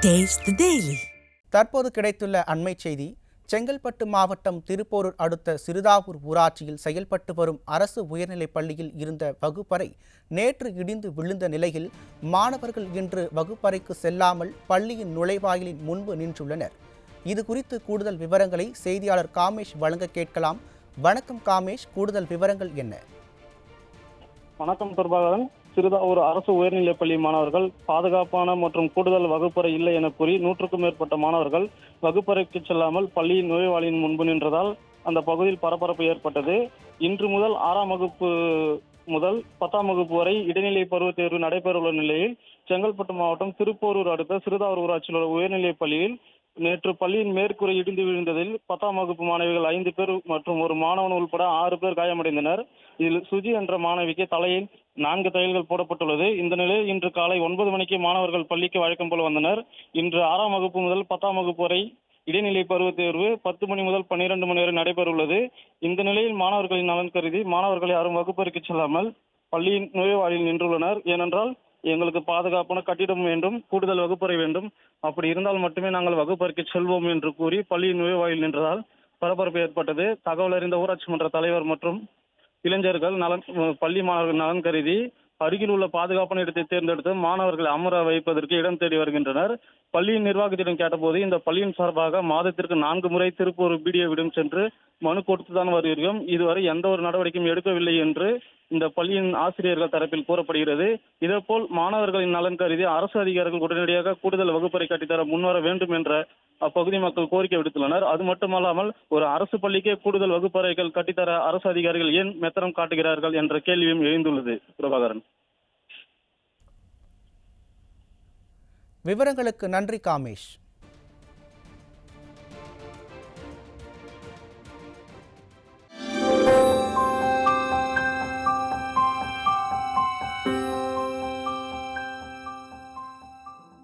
Taste the Daily. தற்போது கிடைத்துள்ள அண்மை செய்தி. செங்கல்பட்டு மாவட்டம் திருப்போரூர் அடுத்த சிறுதாவூர் ஊராட்சியில் செயல்பட்டு வரும் அரசு உயர்நிலைப் பள்ளியில் இருந்த வகுப்பறை நேற்று இடிந்து விழுந்த நிலையில் மாணவர்கள் இன்று வகுப்பறைக்கு செல்லாமல் பள்ளியின் நுழைவாயிலின் முன்பு நின்றுள்ளனர். இது குறித்து கூடுதல் விவரங்களை செய்தியாளர் காமேஷ் வழங்க கேட்கலாம். வணக்கம் காமேஷ், கூடுதல் விவரங்கள் என்ன? வணக்கம் பிரபாகரன். சிறுதாவூர் அரசு உயர்நிலைப் பள்ளி மாணவர்கள் பாதுகாப்பான மற்றும் கூடுதல் வகுப்பறை இல்லை என கூறி 100க்கும் மேற்பட்ட மாணவர்கள் வகுப்பறைக்கு செல்லாமல் பள்ளியின் நுழைவாயிலின் முன்பு நின்றதால் அந்த பகுதியில் பரபரப்பு ஏற்பட்டது. இன்று முதல் 6ஆம் வகுப்பு முதல் 10ஆம் வகுப்பு வரை இடைநிலை பருவத் தேர்வு நடைபெறவுள்ள நிலையில் செங்கல்பட்டு மாவட்டம் திருப்போரூர் அடுத்த சிறுதாவூர் ஊராட்சியில் உள்ள உயர்நிலைப் பள்ளியில் நேற்று பள்ளியின் மேற்கூரை இடிந்து விழுந்ததில் 10ஆம் வகுப்பு மாணவிகள் 5 பேர் மற்றும் ஒரு மாணவன் உள்பட 6 பேர் காயமடைந்தனர். இதில் சுஜி என்ற மாணவிக்கு தலையில் 4 தையல்கள் போடப்பட்டுள்ளது. இந்த நிலையில் இன்று காலை 9 மணிக்கு மாணவர்கள் பள்ளிக்கு வழக்கம் போல வந்தனர். இன்று 6ஆம் வகுப்பு முதல் 10ஆம் வகுப்பு வரை இடைநிலை பருவத் தேர்வு 10 மணி முதல் 12 மணி வரை நடைபெறவுள்ளது. இந்த நிலையில் மாணவர்களின் நலன் கருதி மாணவர்கள் யாரும் வகுப்பறைக்கு செல்லாமல் பள்ளியின் நுழைவாயிலில் நின்றுள்ளனர். ஏனென்றால் எங்களுக்கு பாதுகாப்பான கட்டிடம் வேண்டும், கூடுதல் வகுப்பறை வேண்டும், அப்படி இருந்தால் மட்டுமே நாங்கள் வகுப்பறைக்கு செல்வோம் என்று கூறி பள்ளியின் நுழைவாயில் நின்றதால் பரபரப்பு ஏற்பட்டது. தகவல் அறிந்த ஊராட்சி மன்ற தலைவர் மற்றும் இளைஞர்கள் பள்ளி மாணவர்கள் நலன் கருதி அருகில் உள்ள பாதுகாப்பான இடத்தை தேர்ந்தெடுத்து மாணவர்களை அமர வைப்பதற்கு இடம் தேடி வருகின்றனர். பள்ளியின் நிர்வாகத்திடம் கேட்டபோது இந்த பள்ளியின் சார்பாக மாதத்திற்கு 4 முறை திருப்பூர் பிடிஓவிடம் சென்று மனு கொடுத்துதான் வருகிறோம், இதுவரை எந்த ஒரு நடவடிக்கையும் எடுக்கவில்லை என்று இந்த பள்ளியின் ஆசிரியர்கள் தரப்பில் கூறப்படுகிறது. இதேபோல் மாணவர்களின் நலன் கருதி அரசு அதிகாரிகள் உடனடியாக கூடுதல் வகுப்பறை கட்டித்தர முன்வர வேண்டும் என்ற அப்பகுதி மக்கள் கோரிக்கை விடுத்துள்ளனர். அது மட்டுமல்லாமல் ஒரு அரசு பள்ளிக்கே கூடுதல் வகுப்பறைகள் கட்டித்தர அரசு அதிகாரிகள் ஏன் மெத்தனம் காட்டுகிறார்கள் என்ற கேள்வியும் எழுந்துள்ளது. பிரபாகரன். விவரங்களுக்கு நன்றி காமேஷ்.